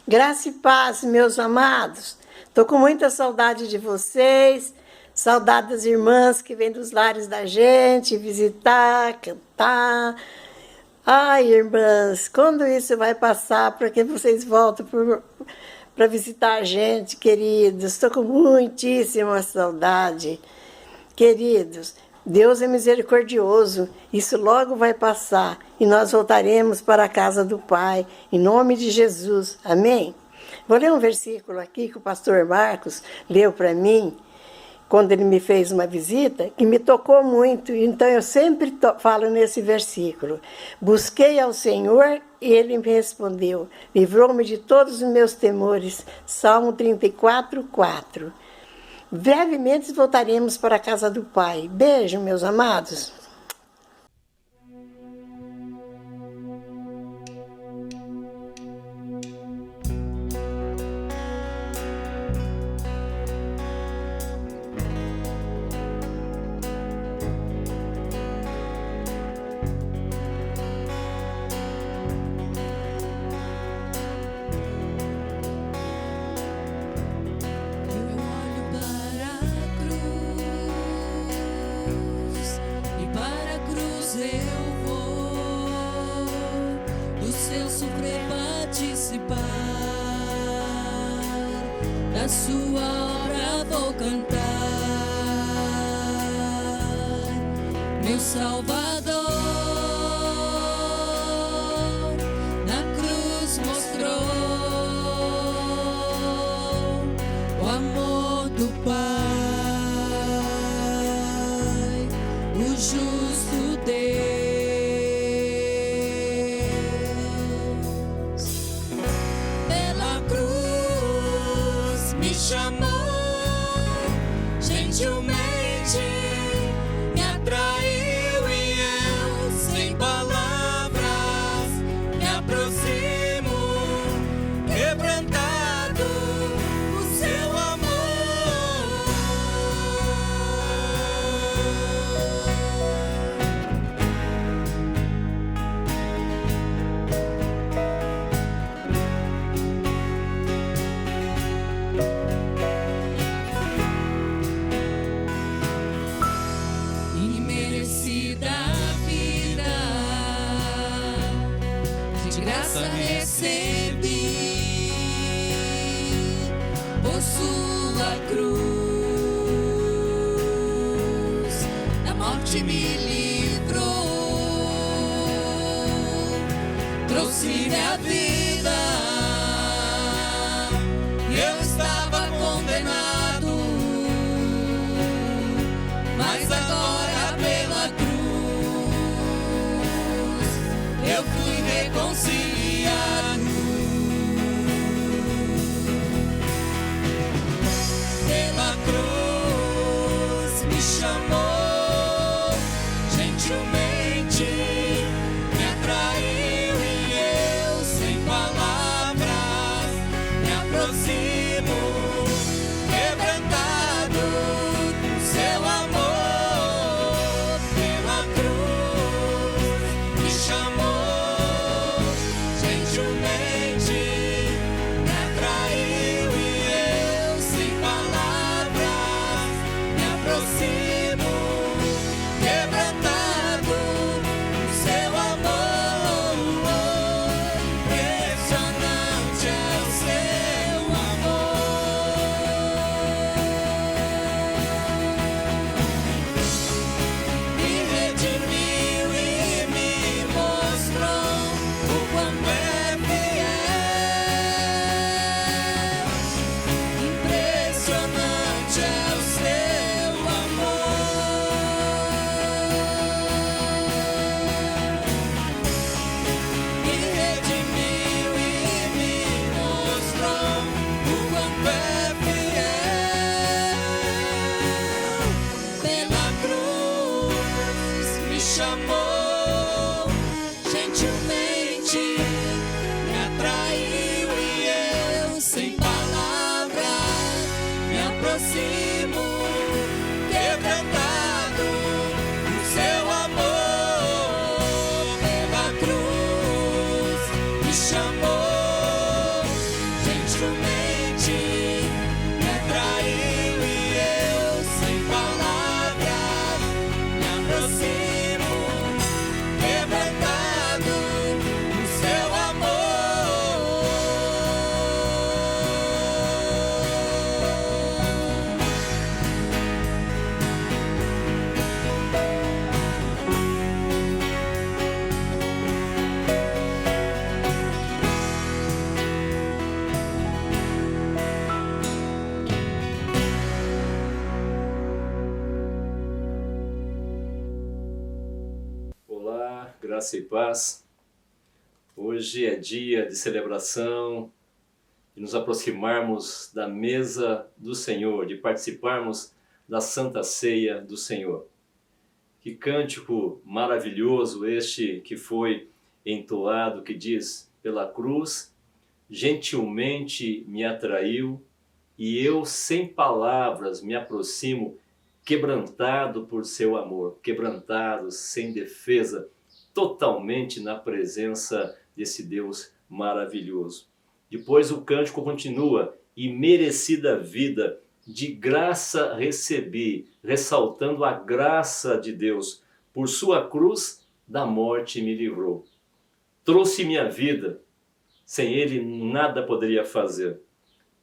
Graça e paz, meus amados. Estou com muita saudade de vocês, saudade das irmãs que vêm dos lares da gente visitar, cantar. Ai, irmãs, quando isso vai passar para que vocês voltem para visitar a gente, queridos? Estou com muitíssima saudade. Queridos, Deus é misericordioso, isso logo vai passar e nós voltaremos para a casa do Pai, em nome de Jesus, amém? Vou ler um versículo aqui que o pastor Marcos leu para mim, quando ele me fez uma visita, que me tocou muito, então eu sempre falo nesse versículo. Busquei ao Senhor e Ele me respondeu, livrou-me de todos os meus temores, Salmo 34, 4. Brevemente voltaremos para a casa do Pai. Beijo, meus amados. Da sua obra vou cantar, meu Salvador na cruz mostrou o amor do Pai, o justo Deus. Pela cruz me chamou, gentilmente me atraiu e eu, sem palavras, me aproximo, quebrantado o seu graça recebi, por sua cruz, da morte me livrou, trouxe-me a vida, eu estava condenado, mas agora pela cruz eu fui reconciliado. Pela cruz me chamou, gentilmente me atraiu e eu, sem palavras, me aproximo, quebrantado do seu amor. Pela cruz me chamou, Graça e paz. Hoje é dia de celebração, de nos aproximarmos da mesa do Senhor, de participarmos da Santa Ceia do Senhor. Que cântico maravilhoso este que foi entoado, que diz: pela cruz, gentilmente me atraiu, e eu sem palavras me aproximo, quebrantado por seu amor, quebrantado, sem defesa, totalmente na presença desse Deus maravilhoso. Depois o cântico continua: e merecida vida, de graça recebi, ressaltando a graça de Deus, por sua cruz da morte me livrou. Trouxe minha vida, sem ele nada poderia fazer.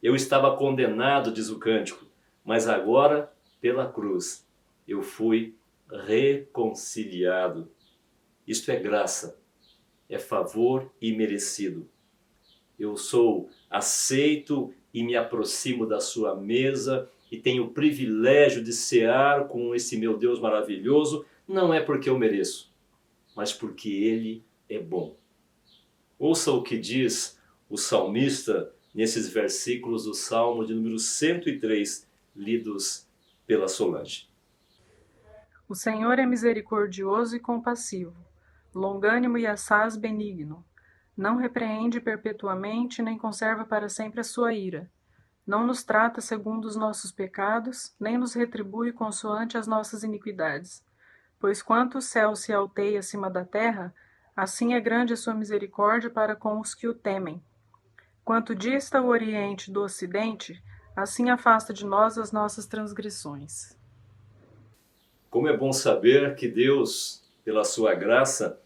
Eu estava condenado, diz o cântico, mas agora, pela cruz, eu fui reconciliado. Isto é graça, é favor imerecido. Eu sou aceito e me aproximo da sua mesa e tenho o privilégio de cear com esse meu Deus maravilhoso, não é porque eu mereço, mas porque ele é bom. Ouça o que diz o salmista nesses versículos do Salmo de número 103, lidos pela Solange. O Senhor é misericordioso e compassivo, longânimo e assaz benigno. Não repreende perpetuamente, nem conserva para sempre a sua ira. Não nos trata segundo os nossos pecados, nem nos retribui consoante as nossas iniquidades. Pois quanto o céu se alteia acima da terra, assim é grande a sua misericórdia para com os que o temem. Quanto dista o Oriente do Ocidente, assim afasta de nós as nossas transgressões. Como é bom saber que Deus, pela sua graça,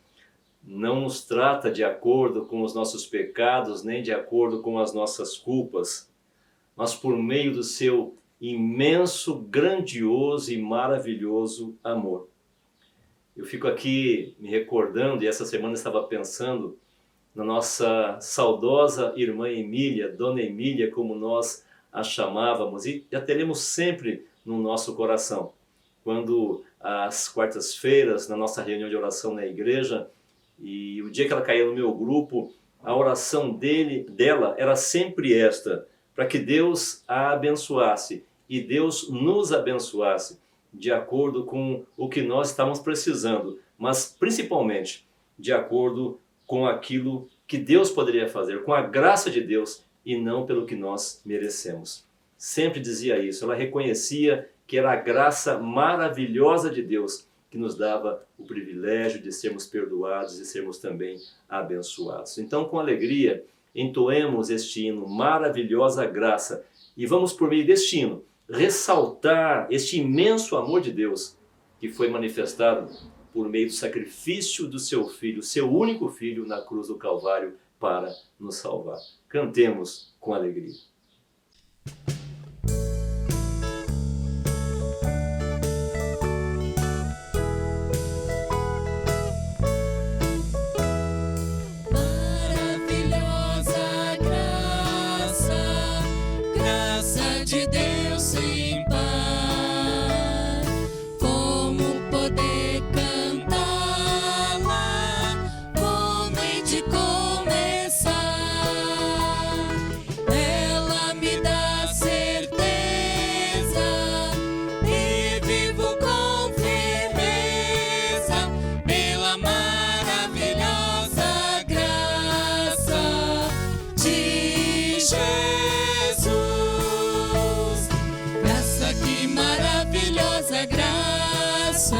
não nos trata de acordo com os nossos pecados, nem de acordo com as nossas culpas, mas por meio do seu imenso, grandioso e maravilhoso amor. Eu fico aqui me recordando, e essa semana estava pensando na nossa saudosa irmã Emília, Dona Emília, como nós a chamávamos, e a teremos sempre no nosso coração. Quando às quartas-feiras, na nossa reunião de oração na igreja, e o dia que ela caía no meu grupo, a oração dela era sempre esta: para que Deus a abençoasse e Deus nos abençoasse de acordo com o que nós estávamos precisando, mas principalmente de acordo com aquilo que Deus poderia fazer, com a graça de Deus e não pelo que nós merecemos. Sempre dizia isso, ela reconhecia que era a graça maravilhosa de Deus que nos dava o privilégio de sermos perdoados e sermos também abençoados. Então, com alegria, entoemos este hino, Maravilhosa Graça, e vamos, por meio deste hino, ressaltar este imenso amor de Deus que foi manifestado por meio do sacrifício do seu Filho, seu único Filho, na cruz do Calvário para nos salvar. Cantemos com alegria. De Deus sem par, como poder cantá-la, como hei de começar? Ela me dá certeza e vivo com firmeza pela maravilhosa graça de Jesus. Maravilhosa graça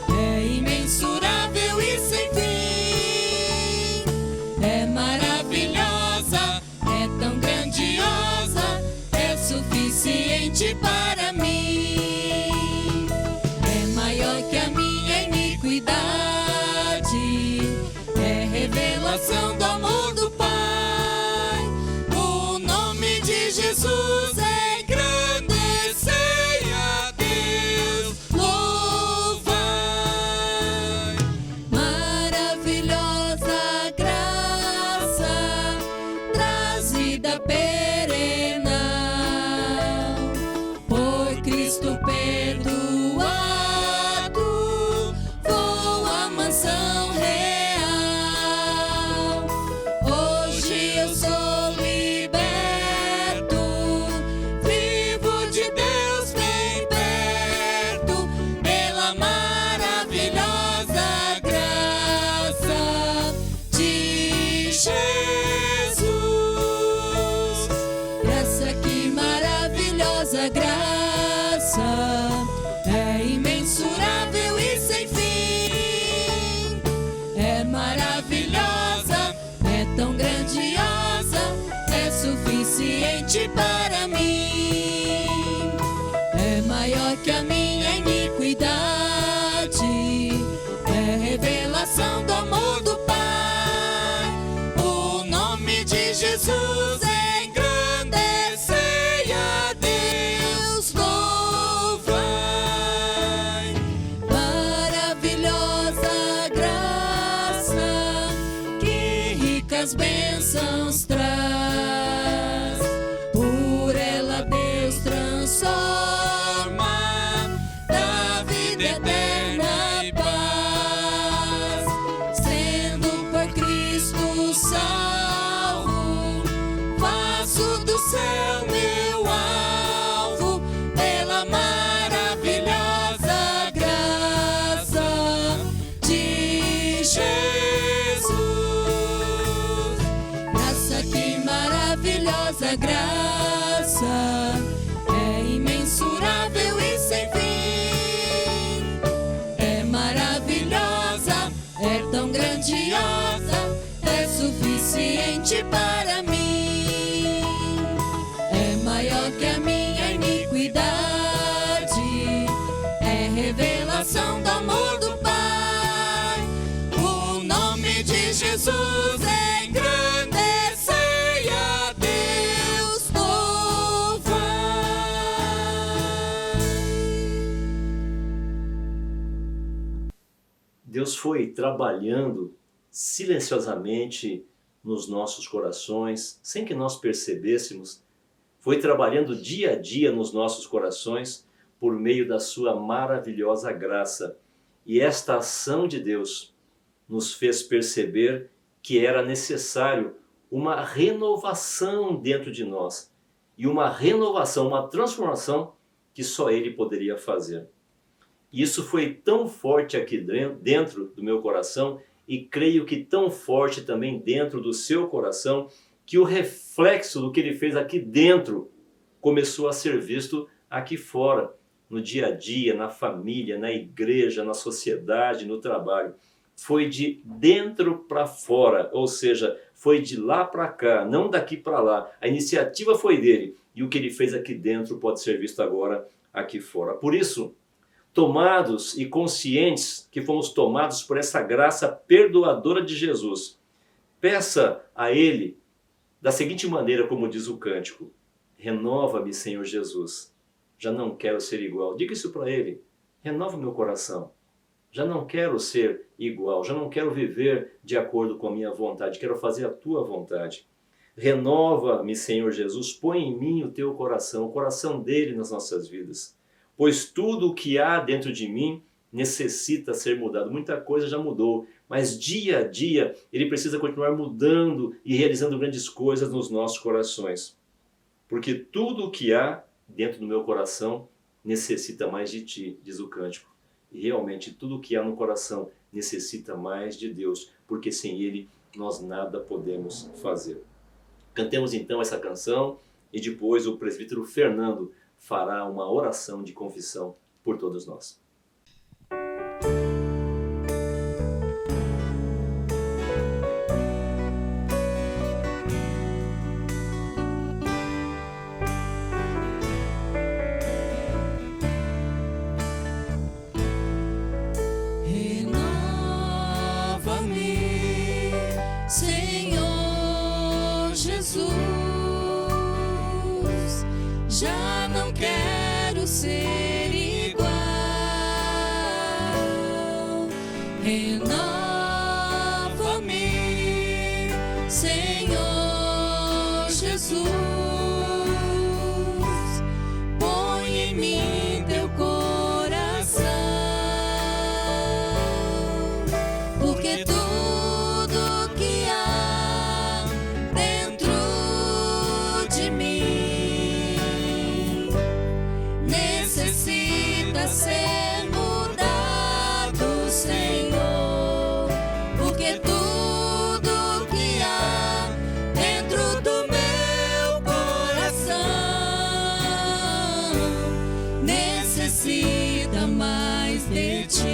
é imensurável e sem fim, é maravilhosa, é tão grandiosa, é suficiente para mim, é maior que a minha iniquidade, é revelação do amor do Pai, o nome de Jesus é perdoado, vou à mansão revelação do amor do Pai. O nome de Jesus engrandecei a Deus, louvai. Maravilhosa graça, que ricas bênçãos traz. Por ela Deus transforma, dá vida eterna e paz. Sendo por Cristo salvo, faço do céu meu alvo. Pela maravilhosa graça de Jesus. Graça, que maravilhosa graça, é imensurável e sem fim. É maravilhosa, é tão grandiosa, é suficiente para mim. É maior que a minha iniquidade, é revelação do amor do Pai. O nome de Jesus engrandecei a Deus, louvai. Deus foi trabalhando silenciosamente nos nossos corações, sem que nós percebêssemos. Foi trabalhando dia a dia nos nossos corações por meio da sua maravilhosa graça. E esta ação de Deus nos fez perceber que era necessário uma renovação dentro de nós. E uma renovação, uma transformação que só Ele poderia fazer. E isso foi tão forte aqui dentro do meu coração, e creio que tão forte também dentro do seu coração, que o reflexo do que Ele fez aqui dentro começou a ser visto aqui fora, no dia a dia, na família, na igreja, na sociedade, no trabalho. Foi de dentro para fora, ou seja, foi de lá para cá, não daqui para lá. A iniciativa foi dele, e o que ele fez aqui dentro pode ser visto agora aqui fora. Por isso, tomados e conscientes que fomos tomados por essa graça perdoadora de Jesus, peça a Ele da seguinte maneira, como diz o cântico: renova-me, Senhor Jesus, já não quero ser igual. Diga isso para Ele: renova meu coração, já não quero ser igual, já não quero viver de acordo com a minha vontade, quero fazer a tua vontade. Renova-me, Senhor Jesus, põe em mim o teu coração, o coração dele nas nossas vidas. Pois tudo o que há dentro de mim necessita ser mudado. Muita coisa já mudou, mas dia a dia ele precisa continuar mudando e realizando grandes coisas nos nossos corações. Porque tudo o que há dentro do meu coração necessita mais de ti, diz o cântico. E realmente tudo o que há no coração necessita mais de Deus, porque sem Ele nós nada podemos fazer. Cantemos então essa canção e depois o presbítero Fernando fará uma oração de confissão por todos nós. Renova-me, Senhor Jesus. Já não quero ser igual. Renova-me, Senhor Jesus. Põe em mim teu coração, porque tudo que há dentro de mim necessita ser mudado, Senhor, porque tudo que há dentro do meu coração necessita mais de ti.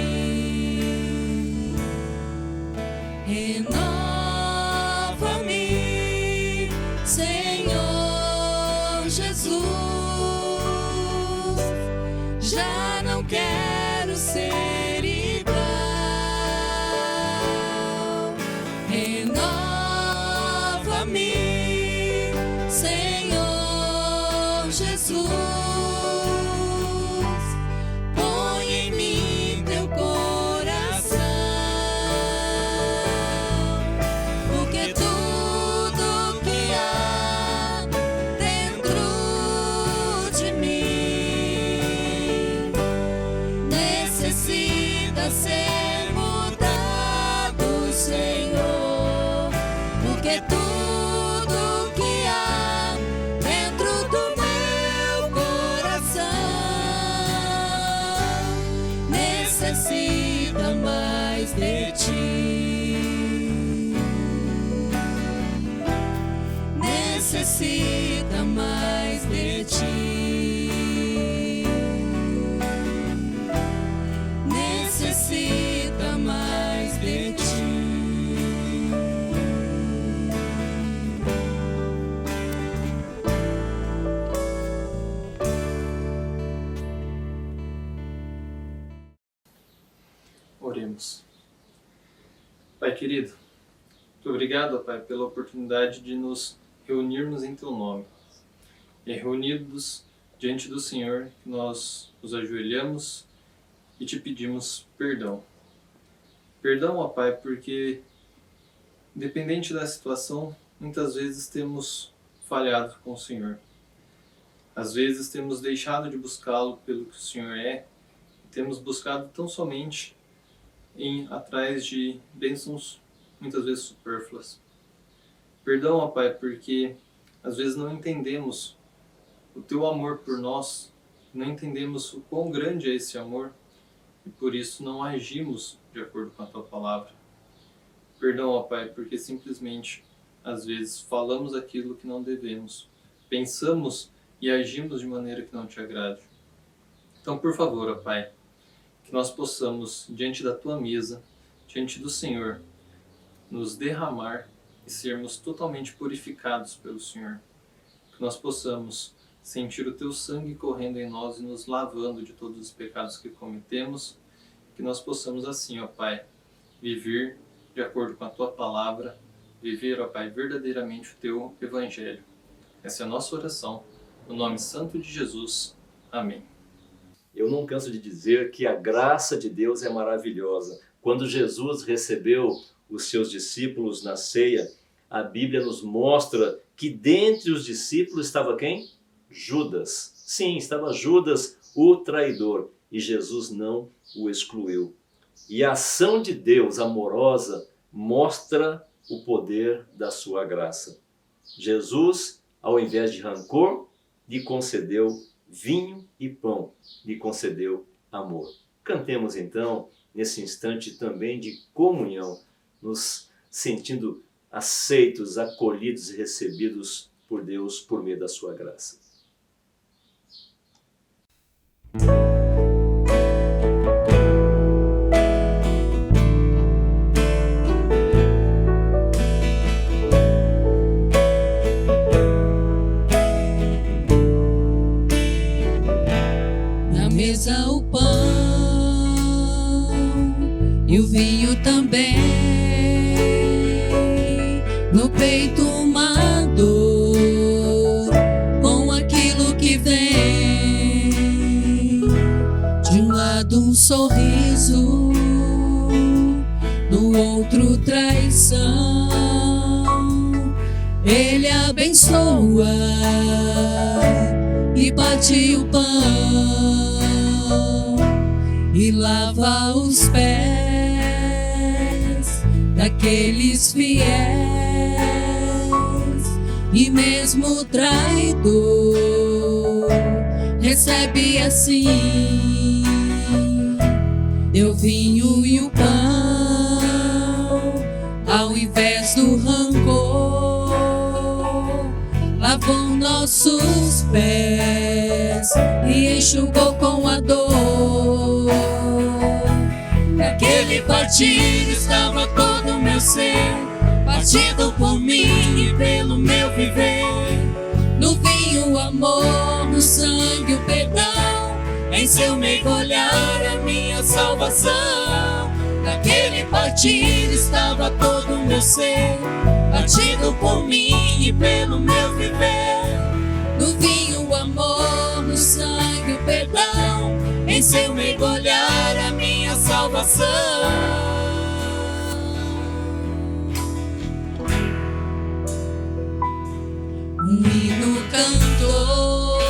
Renova-me, Senhor Jesus. Já não quero ser igual. mim, Senhor Jesus. Põe em mim teu coração, porque tudo que há dentro de mim necessita ser mudado, Senhor, porque tudo que há dentro do meu coração necessita mais de ti, necessita mais de ti, necessita mais de ti. Oremos. Pai querido, muito obrigado, Pai, pela oportunidade de nos reunirmos em Teu nome. E reunidos diante do Senhor, nós nos ajoelhamos e Te pedimos perdão. Perdão, ó Pai, porque, independente da situação, muitas vezes temos falhado com o Senhor. Às vezes temos deixado de buscá-lo pelo que o Senhor é, e temos buscado tão somente atrás de bênçãos muitas vezes supérfluas. Perdão, ó Pai, porque às vezes não entendemos o Teu amor por nós, não entendemos o quão grande é esse amor e por isso não agimos de acordo com a Tua palavra. Perdão, ó Pai, porque simplesmente às vezes falamos aquilo que não devemos, pensamos e agimos de maneira que não Te agrade. Então, por favor, ó Pai, que nós possamos, diante da Tua mesa, diante do Senhor, nos derramar e sermos totalmente purificados pelo Senhor. Que nós possamos sentir o Teu sangue correndo em nós e nos lavando de todos os pecados que cometemos. Que nós possamos assim, ó Pai, viver de acordo com a Tua palavra, viver, ó Pai, verdadeiramente o Teu Evangelho. Essa é a nossa oração, no nome santo de Jesus. Amém. Eu não canso de dizer que a graça de Deus é maravilhosa. Quando Jesus recebeu os seus discípulos na ceia, a Bíblia nos mostra que dentre os discípulos estava quem? Judas. Sim, estava Judas, o traidor, e Jesus não o excluiu. E a ação de Deus amorosa mostra o poder da sua graça. Jesus, ao invés de rancor, lhe concedeu vinho e pão, lhe concedeu amor. Cantemos então, nesse instante também de comunhão, nos sentindo aceitos, acolhidos e recebidos por Deus por meio da sua graça. Na mesa o pão e o vinho também, no peito uma dor, com aquilo que vem, de um lado um sorriso, no outro traição. Ele abençoa e bate o pão e lava os pés daqueles fiéis, e mesmo o traidor recebe assim o vinho e o pão, ao invés do rancor, lavou nossos pés e enxugou com a dor. Naquele partir estava todo o meu ser, partido por mim e pelo meu viver. No vinho o amor, no sangue o perdão, em seu mergulhar a minha salvação. Naquele partir estava todo o meu ser, partido por mim e pelo meu viver. No vinho o amor, no sangue o perdão, em seu mergulhar a minha salvação. Um hino cantou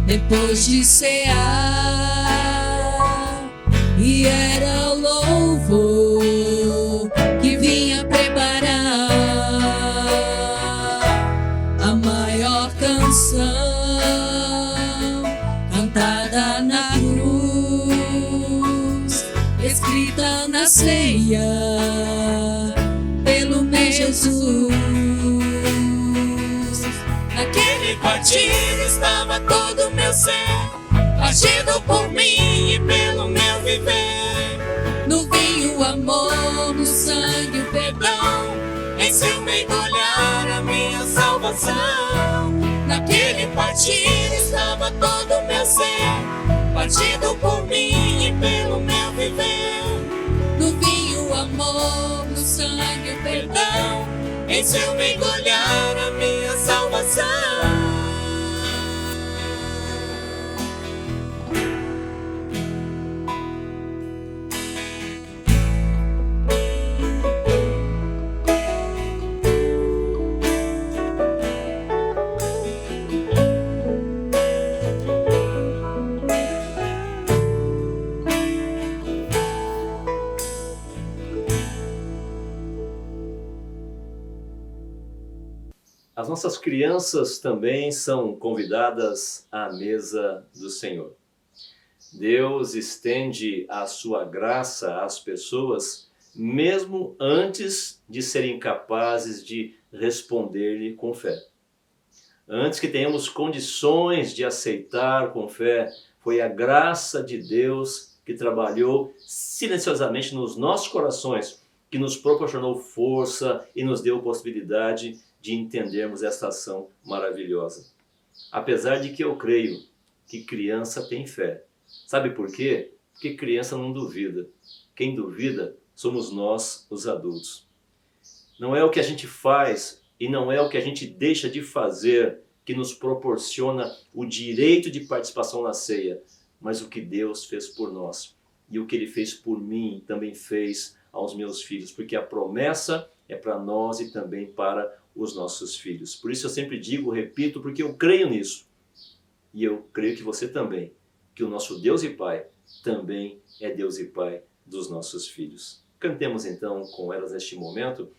depois de cear, e era o louvor que vinha preparar a maior canção cantada na cruz, escrita na ceia pelo meu Jesus. Naquele partir estava todo o meu ser, partido por mim e pelo meu viver. No vinho o amor, no sangue o perdão, em seu mergulhar a minha salvação. Naquele partir estava todo o meu ser, partido por mim e pelo meu viver. No vinho o amor, no sangue o perdão, em seu mergulhar a minha salvação. As nossas crianças também são convidadas à mesa do Senhor. Deus estende a sua graça às pessoas mesmo antes de serem capazes de responder-lhe com fé. Antes que tenhamos condições de aceitar com fé, foi a graça de Deus que trabalhou silenciosamente nos nossos corações, que nos proporcionou força e nos deu possibilidade de entendermos essa ação maravilhosa. Apesar de que eu creio que criança tem fé. Sabe por quê? Porque criança não duvida. Quem duvida somos nós, os adultos. Não é o que a gente faz e não é o que a gente deixa de fazer que nos proporciona o direito de participação na ceia, mas o que Deus fez por nós. E o que Ele fez por mim também fez aos meus filhos, porque a promessa é para nós e também para os nossos filhos. Por isso eu sempre digo, repito, porque eu creio nisso. E eu creio que você também, que o nosso Deus e Pai também é Deus e Pai dos nossos filhos. Cantemos então com elas neste momento.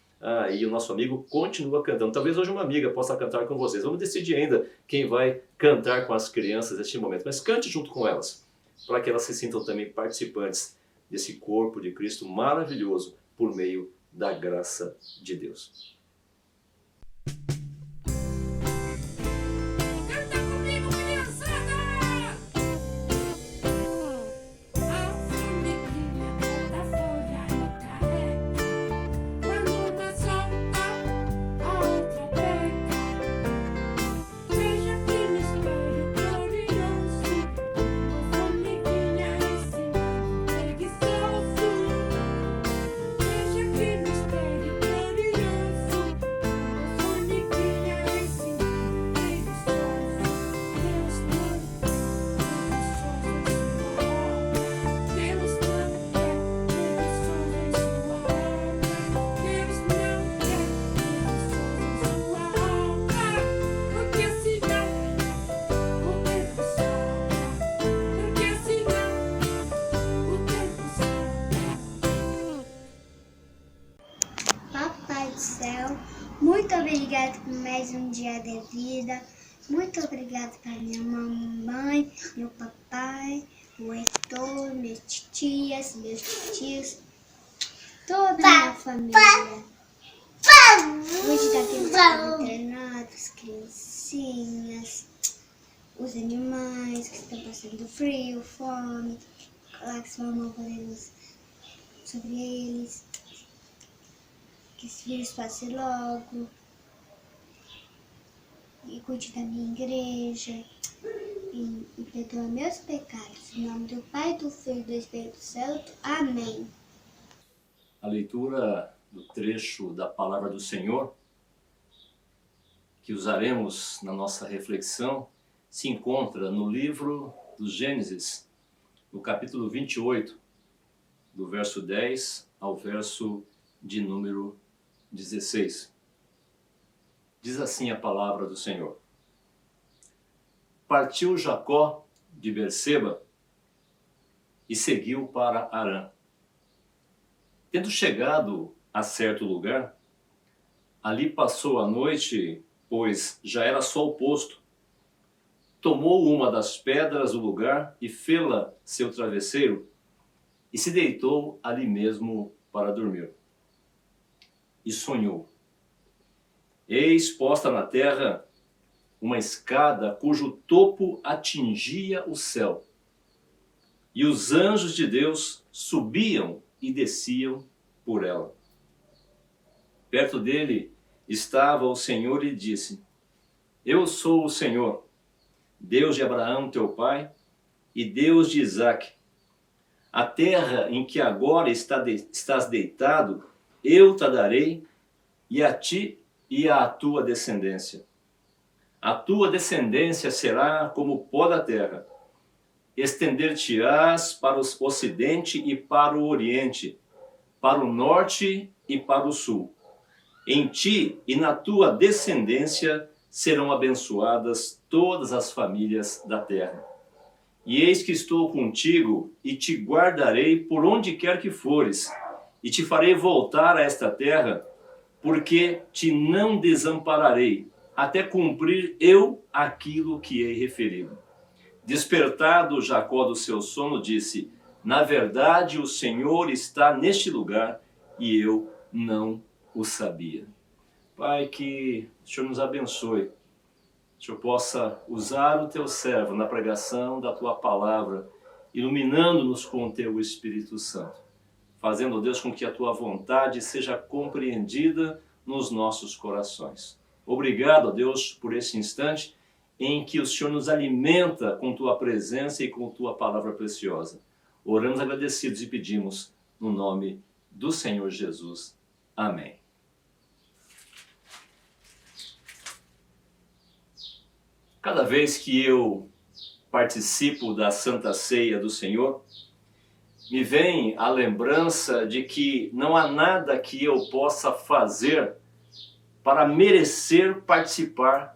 E o nosso amigo continua cantando. Talvez hoje uma amiga possa cantar com vocês. Vamos decidir ainda quem vai cantar com as crianças neste momento. Mas cante junto com elas, para que elas se sintam também participantes desse corpo de Cristo maravilhoso por meio da graça de Deus. Muito obrigada por mais um dia de vida. Muito obrigada para minha mamãe, meu papai, o Heitor, minhas tias, meus tios, toda a minha família. Hoje está tendo treinados, criancinhas, os animais que estão passando frio, fome, lá que sua mão podemos sobre eles. Que esse vírus passe logo. E cuide da minha igreja. E perdoa meus pecados. Em nome do Pai, do Filho e do Espírito Santo. Amém. A leitura do trecho da Palavra do Senhor que usaremos na nossa reflexão se encontra no livro do Gênesis, no capítulo 28, do verso 10 ao verso de número 16. Diz assim a palavra do Senhor. Partiu Jacó de Berseba e seguiu para Harã. Tendo chegado a certo lugar, ali passou a noite, pois já era sol posto. Tomou uma das pedras do lugar e fê-la seu travesseiro, e se deitou ali mesmo para dormir. E sonhou. Eis posta na terra uma escada cujo topo atingia o céu, e os anjos de Deus subiam e desciam por ela. Perto dele estava o Senhor e disse: Eu sou o Senhor, Deus de Abraão teu pai e Deus de Isaque. A terra em que agora estás deitado, eu te darei, e a ti e à tua descendência. A tua descendência será como o pó da terra. Estender-te-ás para o ocidente e para o oriente, para o norte e para o sul. Em ti e na tua descendência serão abençoadas todas as famílias da terra. E eis que estou contigo e te guardarei por onde quer que fores, e te farei voltar a esta terra, porque te não desampararei, até cumprir eu aquilo que hei referido. Despertado Jacó do seu sono, disse: Na verdade, o Senhor está neste lugar e eu não o sabia. Pai, que o Senhor nos abençoe. Que o Senhor possa usar o teu servo na pregação da tua palavra, iluminando-nos com o teu Espírito Santo, fazendo, Deus, com que a tua vontade seja compreendida nos nossos corações. Obrigado, Deus, por esse instante em que o Senhor nos alimenta com tua presença e com tua palavra preciosa. Oramos agradecidos e pedimos no nome do Senhor Jesus. Amém. Cada vez que eu participo da Santa Ceia do Senhor, me vem a lembrança de que não há nada que eu possa fazer para merecer participar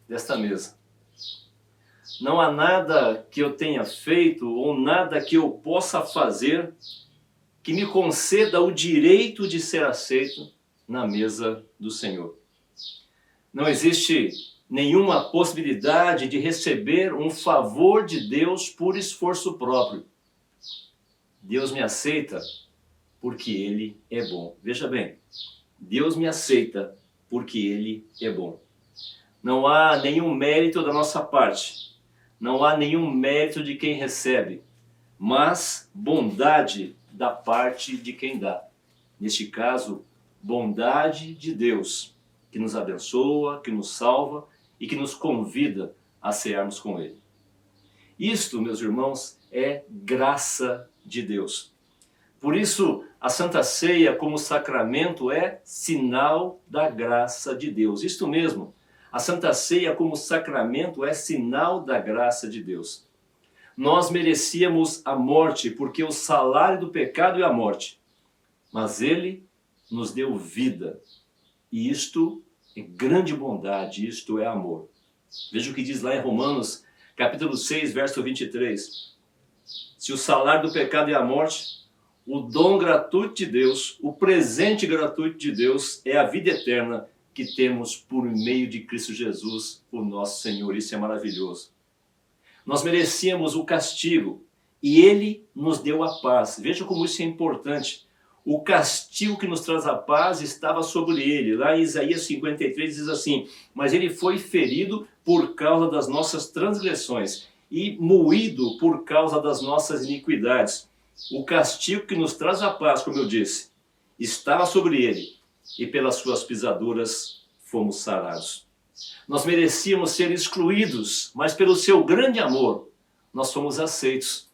desta mesa. Não há nada que eu tenha feito ou nada que eu possa fazer que me conceda o direito de ser aceito na mesa do Senhor. Não existe nenhuma possibilidade de receber um favor de Deus por esforço próprio. Deus me aceita porque Ele é bom. Veja bem, Deus me aceita porque Ele é bom. Não há nenhum mérito da nossa parte, não há nenhum mérito de quem recebe, mas bondade da parte de quem dá. Neste caso, bondade de Deus, que nos abençoa, que nos salva e que nos convida a cearmos com Ele. Isto, meus irmãos, é graça de Deus. Por isso, a Santa Ceia como sacramento é sinal da graça de Deus. Isto mesmo, a Santa Ceia como sacramento é sinal da graça de Deus. Nós merecíamos a morte, porque o salário do pecado é a morte. Mas Ele nos deu vida. E isto é grande bondade, isto é amor. Veja o que diz lá em Romanos, capítulo 6, verso 23. Se o salário do pecado é a morte, o dom gratuito de Deus, o presente gratuito de Deus é a vida eterna que temos por meio de Cristo Jesus, o nosso Senhor. Isso é maravilhoso. Nós merecíamos o castigo e Ele nos deu a paz. Veja como isso é importante. O castigo que nos traz a paz estava sobre Ele. Lá em Isaías 53 diz assim: mas Ele foi ferido por causa das nossas transgressões e moído por causa das nossas iniquidades. O castigo que nos traz a paz, como eu disse, estava sobre Ele, e pelas suas pisaduras fomos sarados. Nós merecíamos ser excluídos, mas pelo seu grande amor, nós fomos aceitos,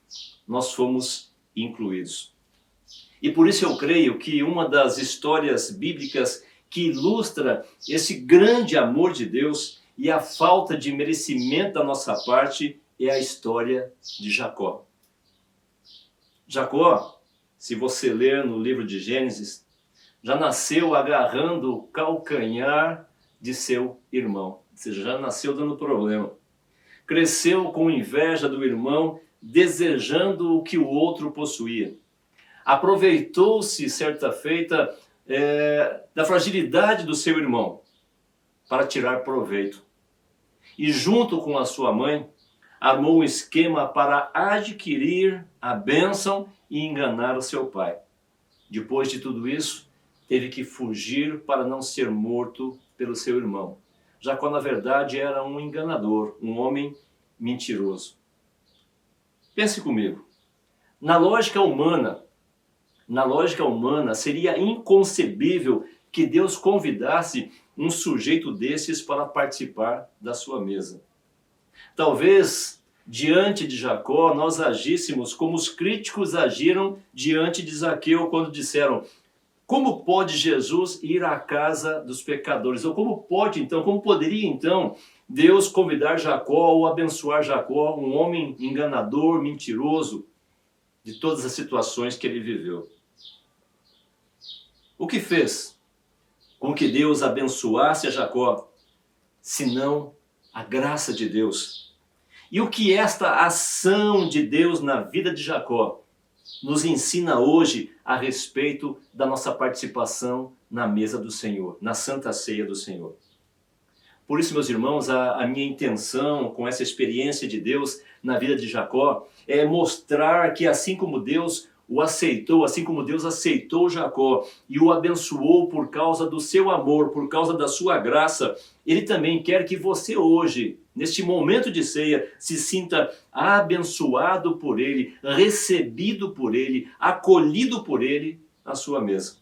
nós fomos incluídos. E por isso eu creio que uma das histórias bíblicas que ilustra esse grande amor de Deus e a falta de merecimento da nossa parte é a história de Jacó. Jacó, se você ler no livro de Gênesis, já nasceu agarrando o calcanhar de seu irmão, ou seja, já nasceu dando problema. Cresceu com inveja do irmão, desejando o que o outro possuía. Aproveitou-se, certa feita, da fragilidade do seu irmão para tirar proveito. E junto com a sua mãe, armou um esquema para adquirir a bênção e enganar o seu pai. Depois de tudo isso, teve que fugir para não ser morto pelo seu irmão. Jacó, na verdade, era um enganador, um homem mentiroso. Pense comigo. Na lógica humana, seria inconcebível que Deus convidasse um sujeito desses para participar da sua mesa. Talvez, diante de Jacó, nós agíssemos como os críticos agiram diante de Zaqueu quando disseram: como pode Jesus ir à casa dos pecadores? Ou como poderia então Deus convidar Jacó ou abençoar Jacó, um homem enganador, mentiroso, de todas as situações que ele viveu? O que fez com que Deus abençoasse a Jacó, senão a graça de Deus? E o que esta ação de Deus na vida de Jacó nos ensina hoje a respeito da nossa participação na mesa do Senhor, na Santa Ceia do Senhor? Por isso, meus irmãos, a minha intenção com essa experiência de Deus na vida de Jacó é mostrar que assim como Deus o aceitou, assim como Deus aceitou Jacó e o abençoou por causa do seu amor, por causa da sua graça, Ele também quer que você hoje, neste momento de ceia, se sinta abençoado por Ele, recebido por Ele, acolhido por Ele à sua mesa.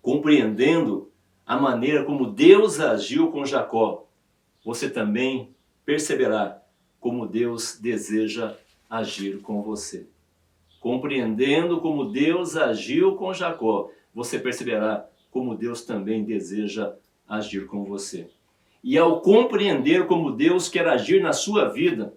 Compreendendo a maneira como Deus agiu com Jacó, você também perceberá como Deus deseja agir com você. Compreendendo como Deus agiu com Jacó, você perceberá como Deus também deseja agir com você. E ao compreender como Deus quer agir na sua vida,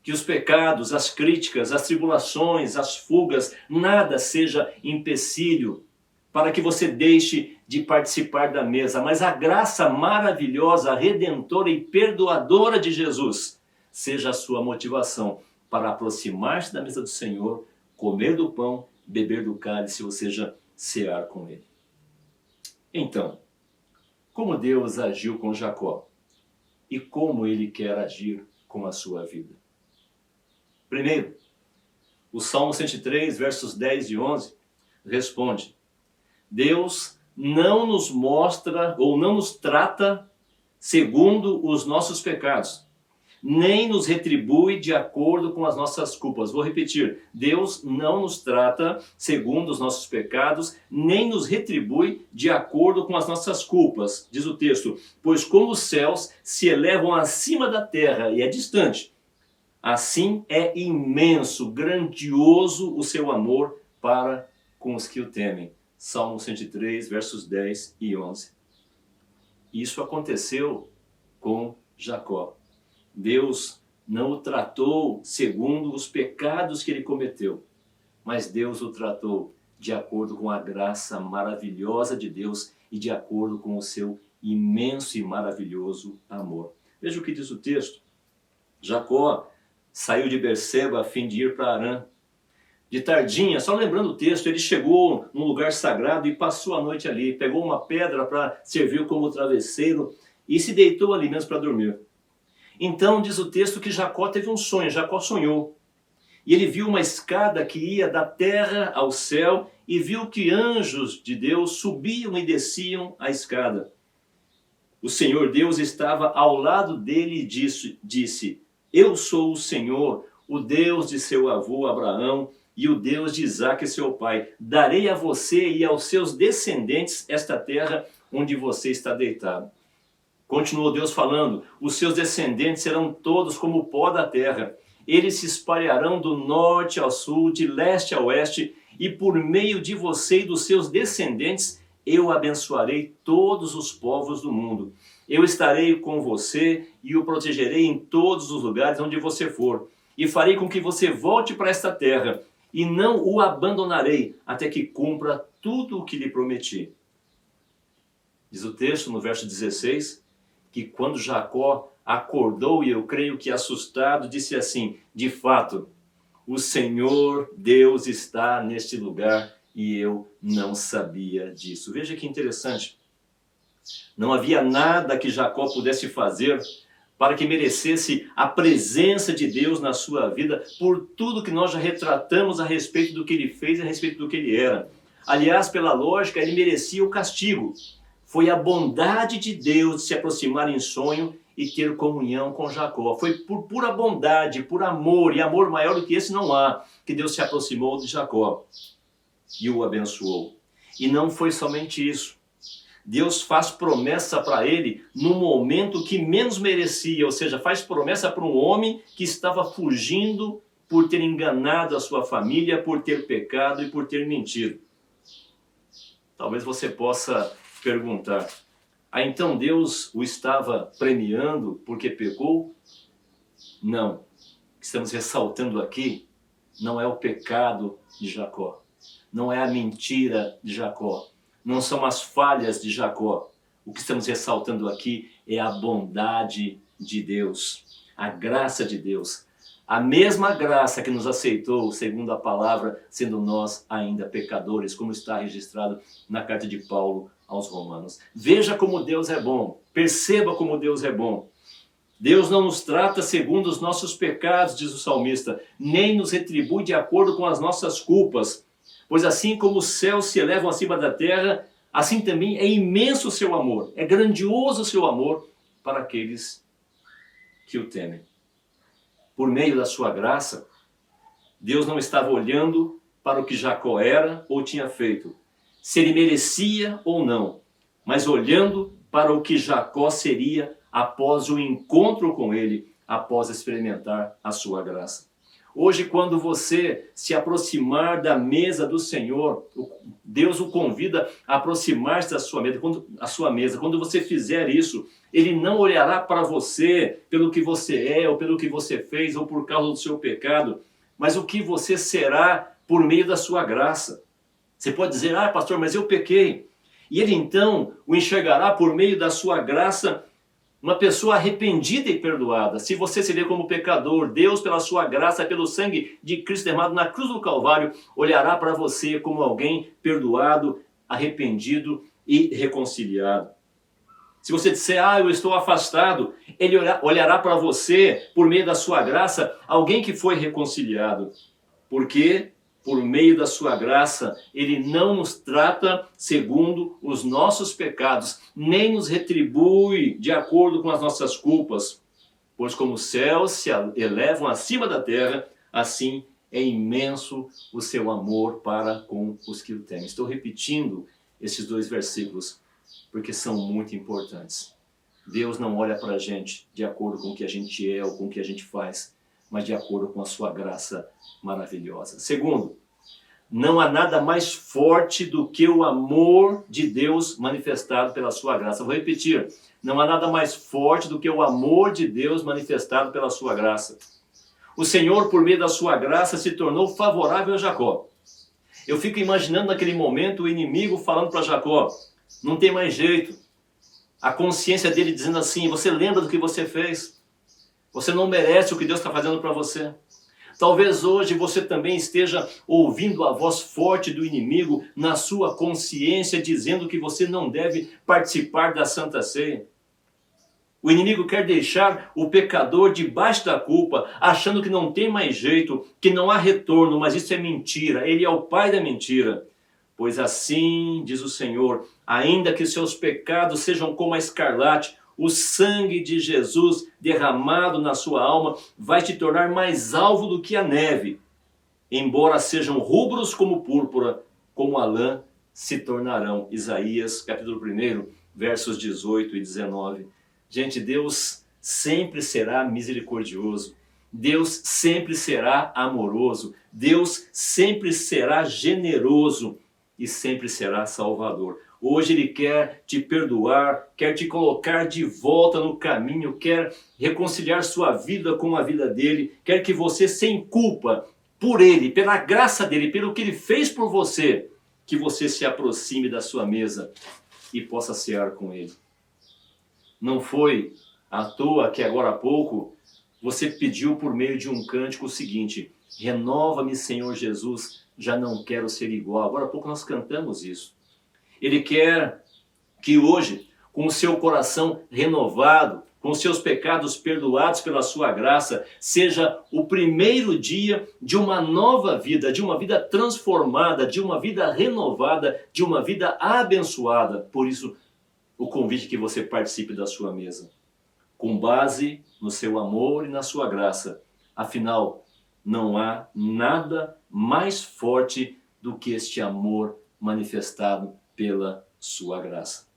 que os pecados, as críticas, as tribulações, as fugas, nada seja empecilho para que você deixe de participar da mesa, mas a graça maravilhosa, redentora e perdoadora de Jesus seja a sua motivação para aproximar-se da mesa do Senhor, comer do pão, beber do cálice, ou seja, cear com Ele. Então, como Deus agiu com Jacó e como Ele quer agir com a sua vida? Primeiro, o Salmo 103, versos 10 e 11, responde: Deus não nos mostra ou não nos trata segundo os nossos pecados, nem nos retribui de acordo com as nossas culpas. Vou repetir: Deus não nos trata segundo os nossos pecados, nem nos retribui de acordo com as nossas culpas. Diz o texto: pois como os céus se elevam acima da terra e é distante, assim é imenso, grandioso o seu amor para com os que o temem. Salmo 103, versos 10 e 11. Isso aconteceu com Jacó. Deus não o tratou segundo os pecados que ele cometeu, mas Deus o tratou de acordo com a graça maravilhosa de Deus e de acordo com o seu imenso e maravilhoso amor. Veja o que diz o texto. Jacó saiu de Berseba a fim de ir para Harã. De tardinha, só lembrando o texto, ele chegou num lugar sagrado e passou a noite ali. Pegou uma pedra para servir como travesseiro e se deitou ali mesmo para dormir. Então diz o texto que Jacó teve um sonho, Jacó sonhou. E ele viu uma escada que ia da terra ao céu e viu que anjos de Deus subiam e desciam a escada. O Senhor Deus estava ao lado dele e disse: eu sou o Senhor, o Deus de seu avô Abraão e o Deus de Isaque, seu pai. Darei a você e aos seus descendentes esta terra onde você está deitado. Continuou Deus falando: os seus descendentes serão todos como o pó da terra. Eles se espalharão do norte ao sul, de leste a oeste, e por meio de você e dos seus descendentes eu abençoarei todos os povos do mundo. Eu estarei com você e o protegerei em todos os lugares onde você for. E farei com que você volte para esta terra, e não o abandonarei até que cumpra tudo o que lhe prometi. Diz o texto no verso 16, que quando Jacó acordou, e eu creio que assustado, disse assim: de fato, o Senhor Deus está neste lugar e eu não sabia disso. Veja que interessante. Não havia nada que Jacó pudesse fazer para que merecesse a presença de Deus na sua vida, por tudo que nós já retratamos a respeito do que ele fez e a respeito do que ele era. Aliás, pela lógica, ele merecia o castigo. Foi a bondade de Deus de se aproximar em sonho e ter comunhão com Jacó. Foi por pura bondade, por amor, e amor maior do que esse não há, que Deus se aproximou de Jacó e o abençoou. E não foi somente isso. Deus faz promessa para ele no momento que menos merecia, ou seja, faz promessa para um homem que estava fugindo por ter enganado a sua família, por ter pecado e por ter mentido. Talvez você possa perguntar: ah, então Deus o estava premiando porque pecou? Não. O que estamos ressaltando aqui não é o pecado de Jacó, não é a mentira de Jacó, não são as falhas de Jacó. O que estamos ressaltando aqui é a bondade de Deus, a graça de Deus. A mesma graça que nos aceitou, segundo a palavra, sendo nós ainda pecadores, como está registrado na carta de Paulo aos Romanos. Veja como Deus é bom, perceba como Deus é bom. Deus não nos trata segundo os nossos pecados, diz o salmista, nem nos retribui de acordo com as nossas culpas. Pois assim como os céus se elevam acima da terra, assim também é imenso o seu amor, é grandioso o seu amor para aqueles que o temem. Por meio da sua graça, Deus não estava olhando para o que Jacó era ou tinha feito, se ele merecia ou não, mas olhando para o que Jacó seria após o encontro com ele, após experimentar a sua graça. Hoje, quando você se aproximar da mesa do Senhor, Deus o convida a aproximar-se da sua mesa. Quando você fizer isso, Ele não olhará para você pelo que você é, ou pelo que você fez, ou por causa do seu pecado, mas o que você será por meio da sua graça. Você pode dizer: ah, pastor, mas eu pequei. E Ele então o enxergará por meio da sua graça, uma pessoa arrependida e perdoada. Se você se vê como pecador, Deus, pela sua graça, pelo sangue de Cristo derramado na cruz do Calvário, olhará para você como alguém perdoado, arrependido e reconciliado. Se você disser: ah, eu estou afastado, Ele olhará para você, por meio da sua graça, alguém que foi reconciliado. Porque, por meio da sua graça, Ele não nos trata segundo os nossos pecados, nem nos retribui de acordo com as nossas culpas. Pois como os céus se elevam acima da terra, assim é imenso o seu amor para com os que o temem. Estou repetindo esses dois versículos, porque são muito importantes. Deus não olha para a gente de acordo com o que a gente é ou com o que a gente faz, mas de acordo com a sua graça maravilhosa. Segundo, não há nada mais forte do que o amor de Deus manifestado pela sua graça. Vou repetir, não há nada mais forte do que o amor de Deus manifestado pela sua graça. O Senhor, por meio da sua graça, se tornou favorável a Jacó. Eu fico imaginando naquele momento o inimigo falando para Jacó: não tem mais jeito. A consciência dele dizendo assim: você lembra do que você fez? Você não merece o que Deus está fazendo para você. Talvez hoje você também esteja ouvindo a voz forte do inimigo na sua consciência, dizendo que você não deve participar da Santa Ceia. O inimigo quer deixar o pecador debaixo da culpa, achando que não tem mais jeito, que não há retorno, mas isso é mentira. Ele é o pai da mentira. Pois assim, diz o Senhor, ainda que seus pecados sejam como a escarlate, o sangue de Jesus derramado na sua alma vai te tornar mais alvo do que a neve. Embora sejam rubros como púrpura, como a lã se tornarão. Isaías, capítulo 1, versos 18 e 19. Gente, Deus sempre será misericordioso. Deus sempre será amoroso. Deus sempre será generoso. e sempre será Salvador. Hoje Ele quer te perdoar, quer te colocar de volta no caminho, quer reconciliar sua vida com a vida dele, quer que você, sem culpa, por Ele, pela graça dele, pelo que Ele fez por você, que você se aproxime da sua mesa e possa cear com Ele. Não foi à toa que agora há pouco você pediu por meio de um cântico o seguinte: renova-me, Senhor Jesus, já não quero ser igual. Agora há pouco nós cantamos isso. Ele quer que hoje, com o seu coração renovado, com os seus pecados perdoados pela sua graça, seja o primeiro dia de uma nova vida, de uma vida transformada, de uma vida renovada, de uma vida abençoada. Por isso, o convite que você participe da sua mesa, com base no seu amor e na sua graça. Afinal, não há nada mais forte do que este amor manifestado pela sua graça.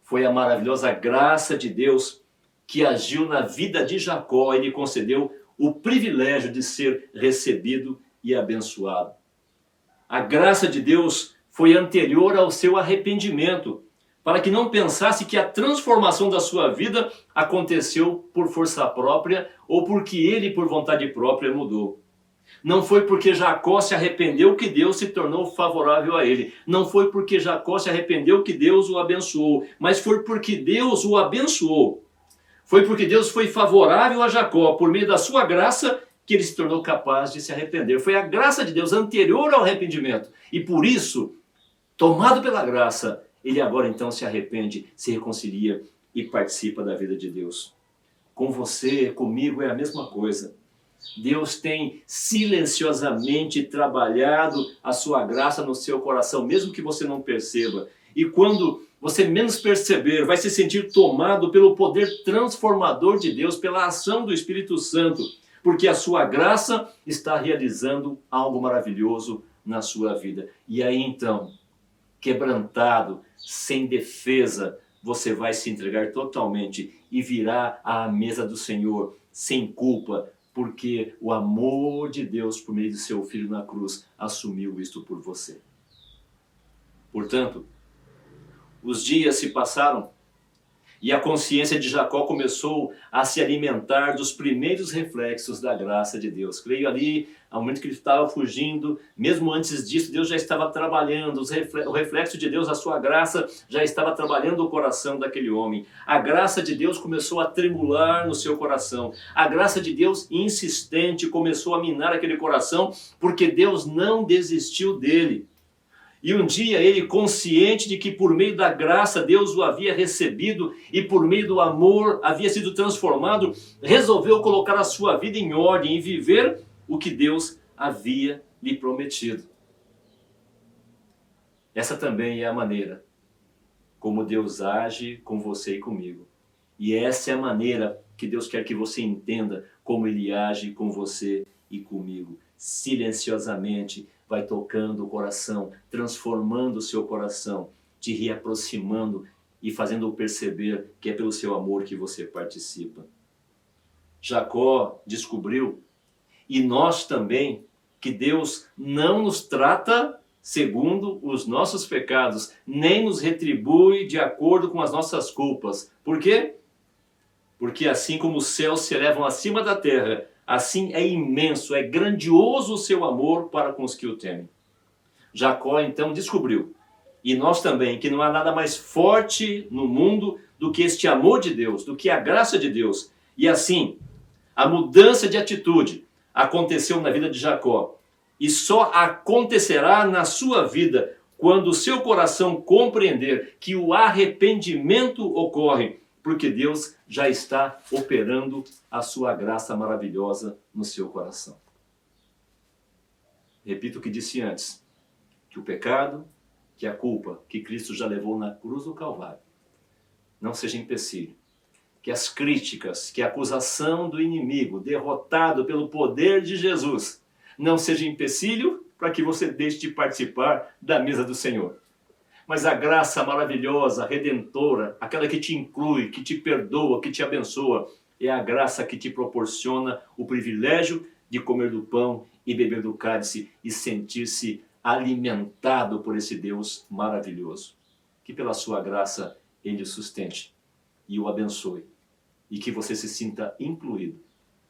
Foi a maravilhosa graça de Deus que agiu na vida de Jacó e lhe concedeu o privilégio de ser recebido e abençoado. A graça de Deus foi anterior ao seu arrependimento, para que não pensasse que a transformação da sua vida aconteceu por força própria ou porque ele, por vontade própria, mudou. Não foi porque Jacó se arrependeu que Deus se tornou favorável a ele. Não foi porque Jacó se arrependeu que Deus o abençoou, mas foi porque Deus o abençoou. Foi porque Deus foi favorável a Jacó, por meio da sua graça, que ele se tornou capaz de se arrepender. Foi a graça de Deus anterior ao arrependimento. E por isso, tomado pela graça, ele agora então se arrepende, se reconcilia e participa da vida de Deus. Com você, comigo é a mesma coisa. Deus tem silenciosamente trabalhado a sua graça no seu coração, mesmo que você não perceba. E quando você menos perceber, vai se sentir tomado pelo poder transformador de Deus, pela ação do Espírito Santo, porque a sua graça está realizando algo maravilhoso na sua vida. E aí então, quebrantado, sem defesa, você vai se entregar totalmente e virá à mesa do Senhor sem culpa, porque o amor de Deus por meio de seu Filho na cruz assumiu isto por você. Portanto, os dias se passaram e a consciência de Jacó começou a se alimentar dos primeiros reflexos da graça de Deus. Creio ali, ao momento que ele estava fugindo, mesmo antes disso, Deus já estava trabalhando, o reflexo de Deus, a sua graça, já estava trabalhando o coração daquele homem. A graça de Deus começou a tremular no seu coração. A graça de Deus, insistente, começou a minar aquele coração, porque Deus não desistiu dele. E um dia ele, consciente de que por meio da graça Deus o havia recebido e por meio do amor havia sido transformado, resolveu colocar a sua vida em ordem e viver o que Deus havia lhe prometido. Essa também é a maneira como Deus age com você e comigo. E essa é a maneira que Deus quer que você entenda como Ele age com você e comigo. Silenciosamente, vai tocando o coração, transformando o seu coração, te reaproximando e fazendo-o perceber que é pelo seu amor que você participa. Jacó descobriu, e nós também, que Deus não nos trata segundo os nossos pecados, nem nos retribui de acordo com as nossas culpas. Por quê? Porque assim como os céus se elevam acima da terra, assim é imenso, é grandioso o seu amor para com os que o temem. Jacó então descobriu, e nós também, que não há nada mais forte no mundo do que este amor de Deus, do que a graça de Deus. E assim, a mudança de atitude aconteceu na vida de Jacó, e só acontecerá na sua vida quando o seu coração compreender que o arrependimento ocorre, porque Deus já está operando a sua graça maravilhosa no seu coração. Repito o que disse antes, que o pecado, que a culpa que Cristo já levou na cruz do Calvário, não seja empecilho. Que as críticas, que a acusação do inimigo, derrotado pelo poder de Jesus, não seja empecilho para que você deixe de participar da mesa do Senhor. Mas a graça maravilhosa, redentora, aquela que te inclui, que te perdoa, que te abençoa, é a graça que te proporciona o privilégio de comer do pão e beber do cálice e sentir-se alimentado por esse Deus maravilhoso. Que pela sua graça Ele o sustente e o abençoe. E que você se sinta incluído,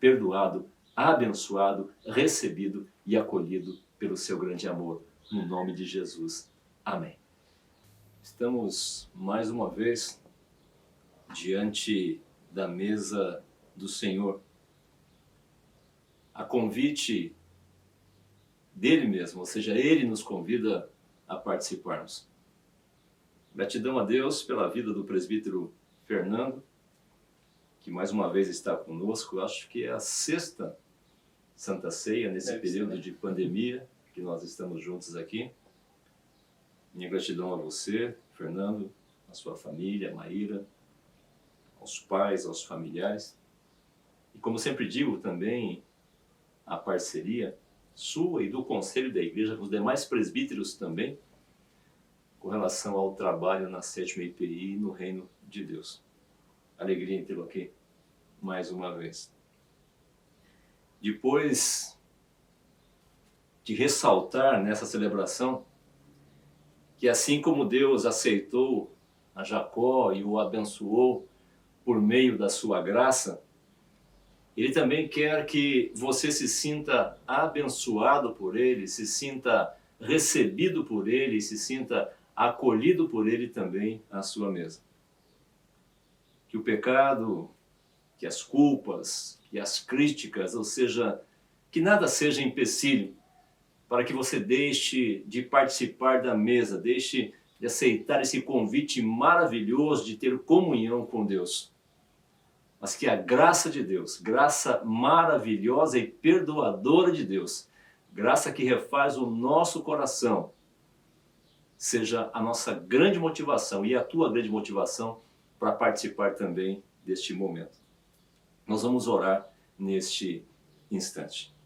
perdoado, abençoado, recebido e acolhido pelo seu grande amor. No nome de Jesus. Amém. Estamos mais uma vez diante da mesa do Senhor. A convite dele mesmo, ou seja, ele nos convida a participarmos. Gratidão a Deus pela vida do presbítero Fernando, que mais uma vez está conosco. Acho que é a 6ª Santa Ceia nesse período de pandemia que nós estamos juntos aqui. Minha gratidão a você, Fernando, a sua família, a Maíra, aos pais, aos familiares. E como sempre digo também, a parceria sua e do Conselho da Igreja, com os demais presbíteros também, com relação ao trabalho na 7ª IPI e no Reino de Deus. Alegria em tê-lo aqui mais uma vez. Depois de ressaltar nessa celebração que assim como Deus aceitou a Jacó e o abençoou por meio da sua graça, Ele também quer que você se sinta abençoado por Ele, se sinta recebido por Ele, se sinta acolhido por Ele também à sua mesa. Que o pecado, que as culpas, que as críticas, ou seja, que nada seja empecilho para que você deixe de participar da mesa, deixe de aceitar esse convite maravilhoso de ter comunhão com Deus. Mas que a graça de Deus, graça maravilhosa e perdoadora de Deus, graça que refaz o nosso coração, seja a nossa grande motivação e a tua grande motivação para participar também deste momento. Nós vamos orar neste instante.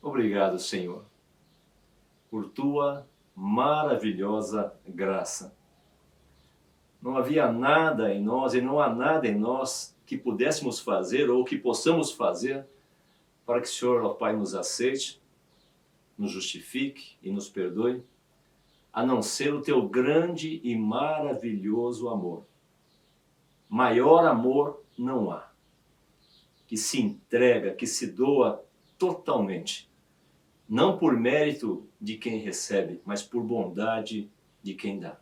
Obrigado, Senhor, por tua maravilhosa graça. Não havia nada em nós e não há nada em nós que pudéssemos fazer ou que possamos fazer para que o Senhor, ó Pai, nos aceite, nos justifique e nos perdoe, a não ser o teu grande e maravilhoso amor. Maior amor não há, que se entrega, que se doa totalmente, não por mérito de quem recebe, mas por bondade de quem dá.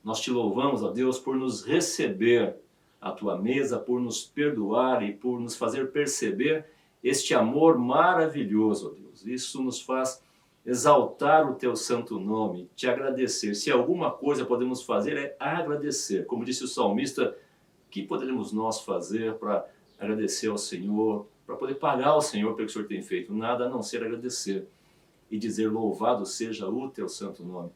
Nós te louvamos, ó Deus, por nos receber à tua mesa, por nos perdoar e por nos fazer perceber este amor maravilhoso, ó Deus. Isso nos faz exaltar o teu santo nome, te agradecer. Se alguma coisa podemos fazer é agradecer. Como disse o salmista, o que poderemos nós fazer para agradecer ao Senhor, para poder pagar ao Senhor pelo que o Senhor tem feito? Nada a não ser agradecer e dizer louvado seja o teu santo nome.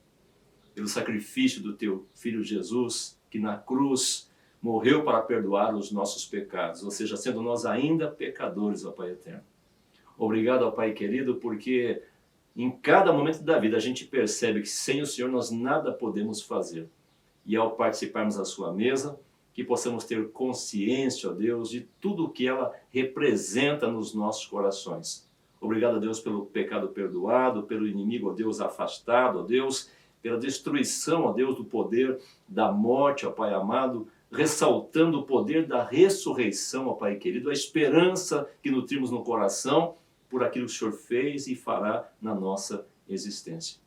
Pelo sacrifício do teu Filho Jesus, que na cruz morreu para perdoar os nossos pecados, ou seja, sendo nós ainda pecadores, ó Pai eterno. Obrigado, ó Pai querido, porque em cada momento da vida a gente percebe que sem o Senhor nós nada podemos fazer. E ao participarmos da sua mesa, que possamos ter consciência, ó Deus, de tudo o que ela representa nos nossos corações. Obrigado, ó Deus, pelo pecado perdoado, pelo inimigo, ó Deus, afastado, ó Deus, pela destruição, ó Deus, do poder da morte, ó Pai amado, ressaltando o poder da ressurreição, ó Pai querido, a esperança que nutrimos no coração por aquilo que o Senhor fez e fará na nossa existência.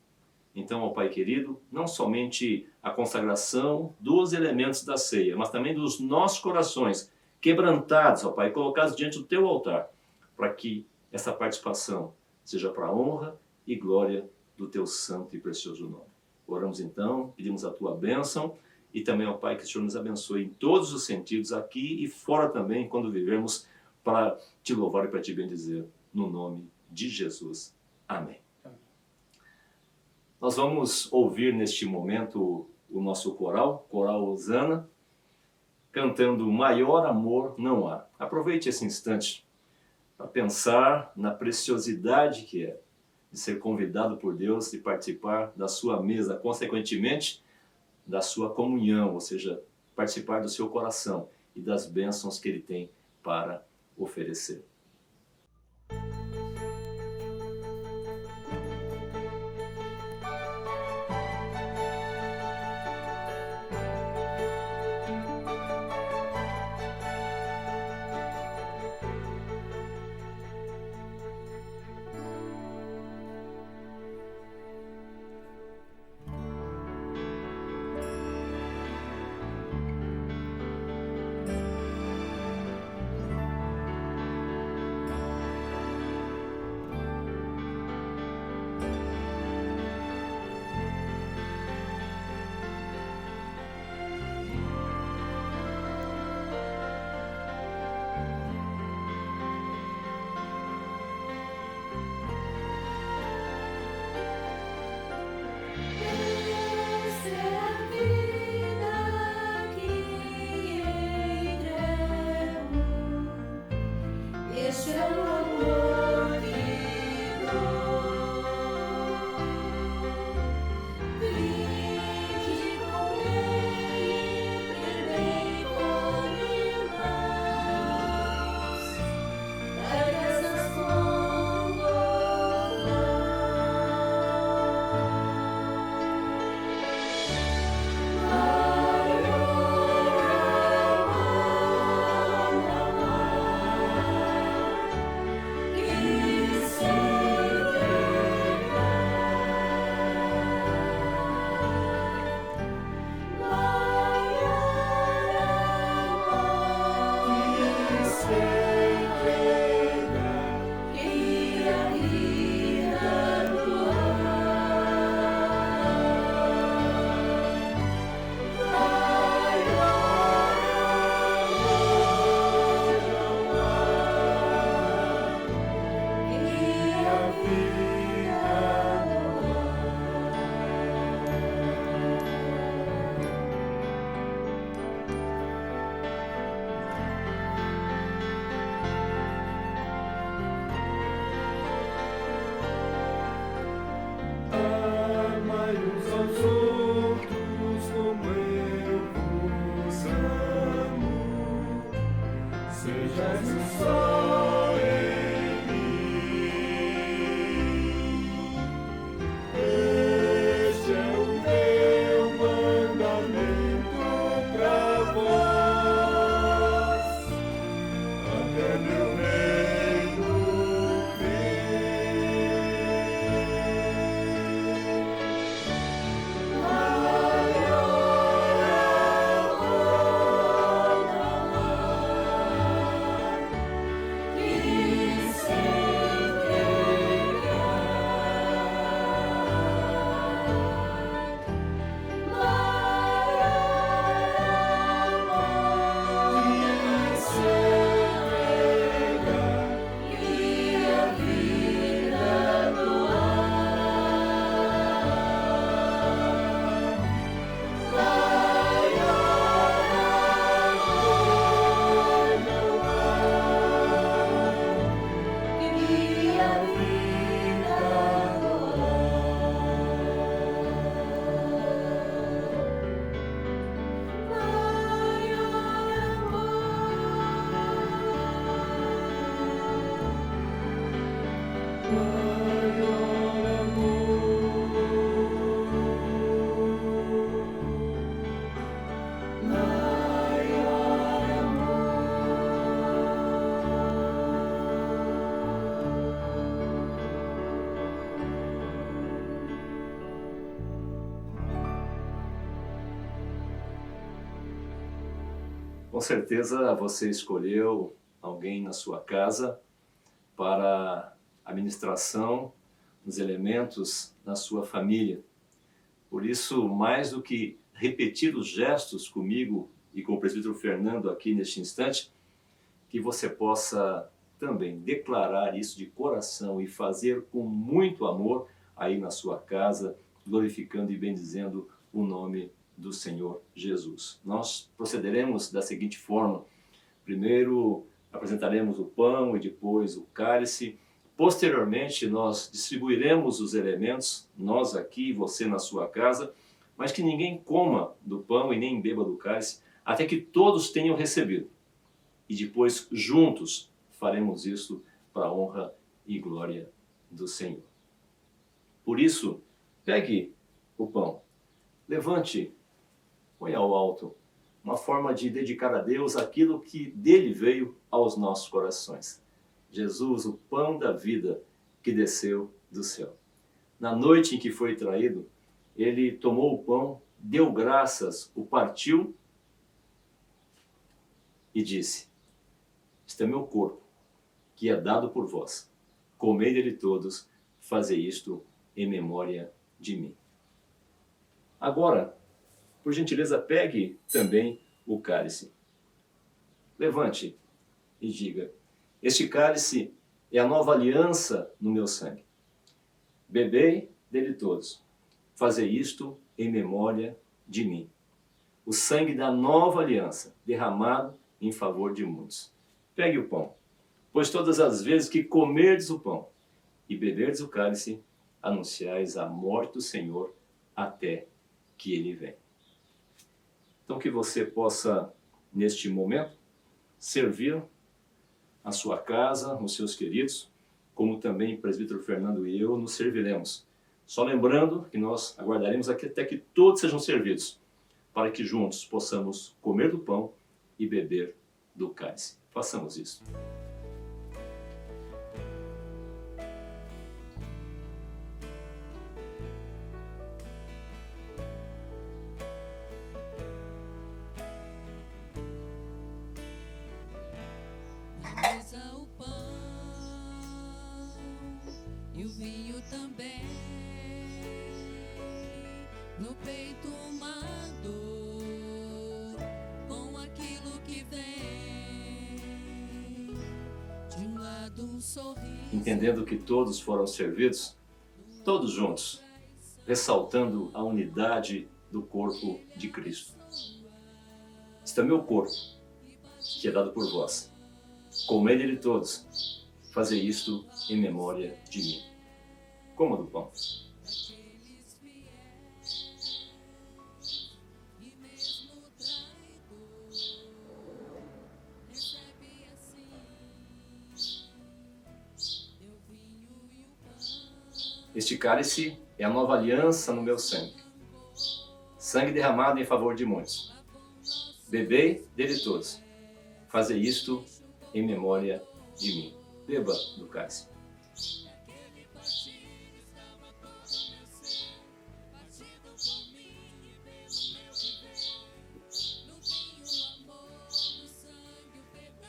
Então, ó Pai querido, não somente a consagração dos elementos da ceia, mas também dos nossos corações quebrantados, ó Pai, colocados diante do teu altar, para que essa participação seja para a honra e glória do teu santo e precioso nome. Oramos então, pedimos a tua bênção e também, ó Pai, que o Senhor nos abençoe em todos os sentidos, aqui e fora também, quando vivermos, para te louvar e para te bendizer, no nome de Jesus. Amém. Nós vamos ouvir neste momento o nosso coral Osana, cantando Maior Amor Não Há. Aproveite esse instante para pensar na preciosidade que é de ser convidado por Deus e participar da sua mesa, consequentemente, da sua comunhão, ou seja, participar do seu coração e das bênçãos que Ele tem para oferecer. Com certeza você escolheu alguém na sua casa para a ministração dos elementos na sua família. Por isso, mais do que repetir os gestos comigo e com o presbítero Fernando aqui neste instante, que você possa também declarar isso de coração e fazer com muito amor aí na sua casa, glorificando e bendizendo o nome do Senhor Jesus. Nós procederemos da seguinte forma: primeiro apresentaremos o pão e depois o cálice. Posteriormente nós distribuiremos os elementos, nós aqui e você na sua casa, mas que ninguém coma do pão e nem beba do cálice, até que todos tenham recebido. E depois juntos faremos isso para a honra e glória do Senhor. Por isso, pegue o pão, levante, põe ao alto, uma forma de dedicar a Deus aquilo que dele veio aos nossos corações. Jesus, o pão da vida que desceu do céu. Na noite em que foi traído, ele tomou o pão, deu graças, o partiu e disse: este é meu corpo, que é dado por vós. Comei dele todos, fazei isto em memória de mim. Agora, por gentileza, pegue também o cálice. Levante e diga: este cálice é a nova aliança no meu sangue. Bebei dele todos. Fazei isto em memória de mim. O sangue da nova aliança, derramado em favor de muitos. Pegue o pão, pois todas as vezes que comerdes o pão e beberdes o cálice, anunciais a morte do Senhor até que ele venha. Então que você possa, neste momento, servir a sua casa, os seus queridos, como também o presbítero Fernando e eu nos serviremos. Só lembrando que nós aguardaremos aqui até que todos sejam servidos, para que juntos possamos comer do pão e beber do cálice. Façamos isso. Na mesa o pão e o vinho também, no peito uma dor com aquilo que vem, de um lado um sorriso. Entendendo que todos foram servidos, todos juntos, ressaltando a unidade do corpo de Cristo. Este é meu corpo, que é dado por vós. Comei dele todos, fazei isto em memória de mim. Coma do pão. Este cálice é a nova aliança no meu sangue, sangue derramado em favor de muitos. Bebei dele todos, fazei isto em memória de mim. Beba do cálice.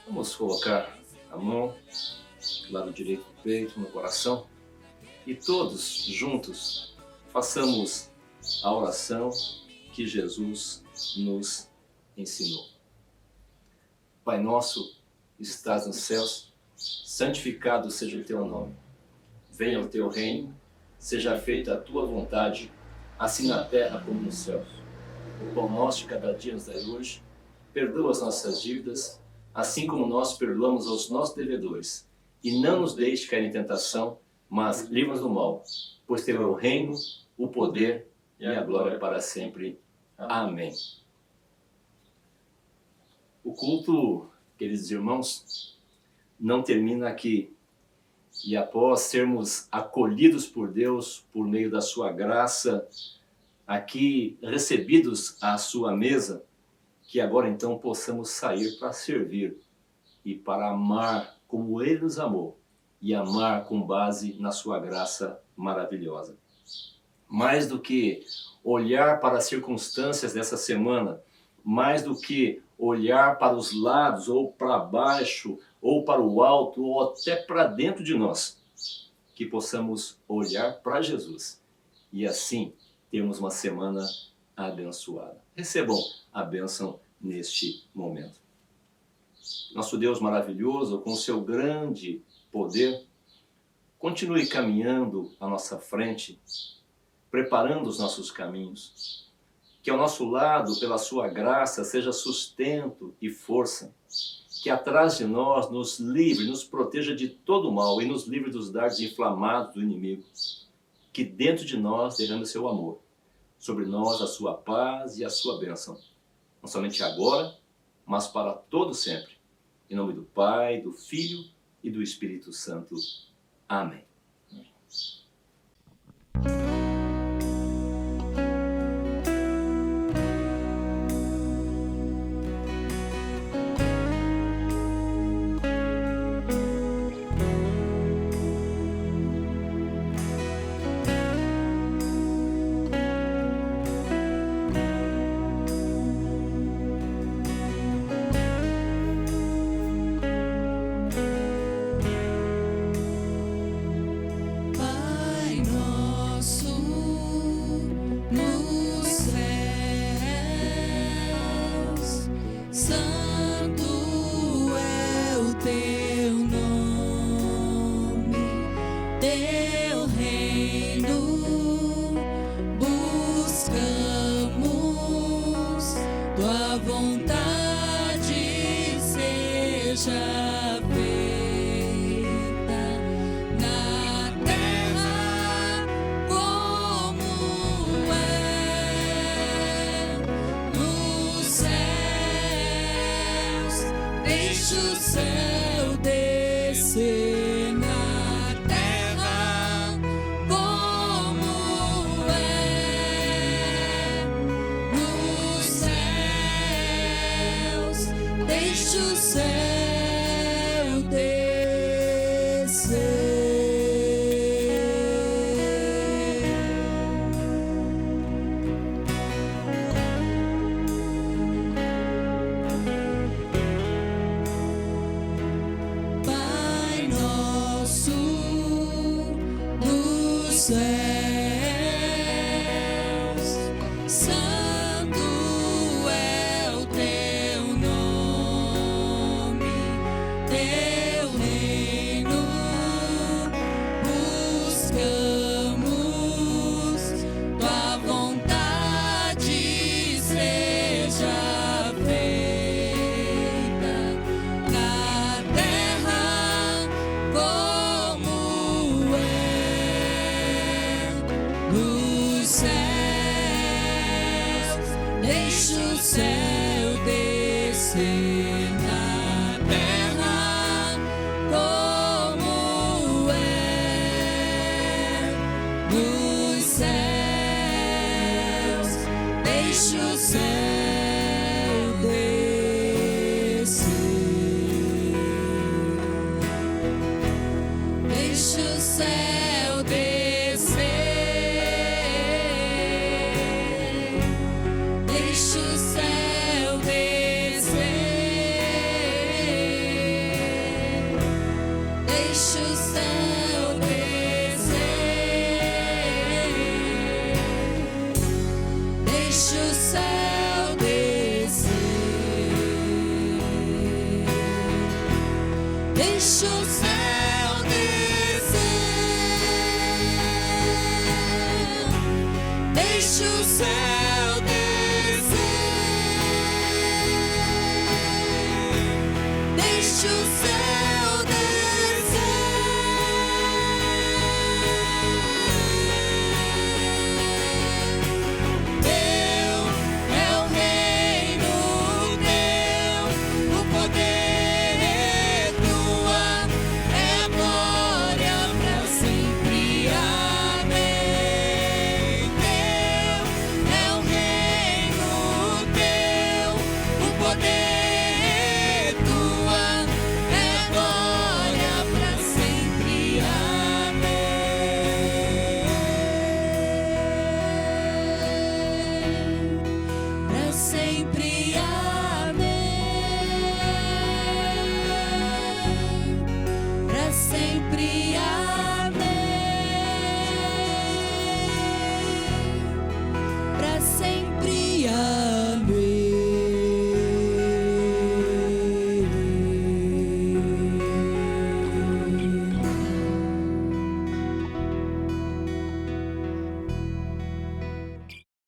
Vamos colocar a mão do lado direito do peito, no coração, e todos juntos façamos a oração que Jesus nos ensinou. Pai nosso, que estás nos céus, santificado seja o teu nome. Venha o teu reino, seja feita a tua vontade, assim na terra como no céu. O pão nosso de cada dia nos dai hoje, perdoa as nossas dívidas, assim como nós perdoamos aos nossos devedores. E não nos deixe cair em tentação, mas livra-nos do mal, pois teu é o reino, o poder e a glória para sempre. Amém. O culto, queridos irmãos, não termina aqui. E após sermos acolhidos por Deus, por meio da sua graça, aqui recebidos à sua mesa, que agora então possamos sair para servir e para amar como Ele nos amou, e amar com base na sua graça maravilhosa. Mais do que olhar para as circunstâncias dessa semana, mais do que olhar para os lados, ou para baixo, ou para o alto, ou até para dentro de nós. Que possamos olhar para Jesus e assim termos uma semana abençoada. Recebam a bênção neste momento. Nosso Deus maravilhoso, com o seu grande poder, continue caminhando à nossa frente, preparando os nossos caminhos. Que ao nosso lado, pela sua graça, seja sustento e força. Que atrás de nós nos livre, nos proteja de todo mal e nos livre dos dardos inflamados do inimigo. Que dentro de nós derrame o seu amor, sobre nós a sua paz e a sua bênção, não somente agora, mas para todo sempre. Em nome do Pai, do Filho e do Espírito Santo. Amém. Pai nosso nos céus, santo é o teu nome, teu reino buscamos, tua vontade seja feita na terra como é nos céus. Deixa o céu descer na terra como é nos céus. Deixa o céu descer. Pai nosso dos céus, santo é o teu nome, teu reino buscamos, tua vontade seja feita na terra como é nos céus. Deixa o céu descer na terra como é nos céus. Deixa o céu descer. Deixa o céu descer. Deixa o céu descer. Deixa o céu descer. Deixa o céu descer. Deixa o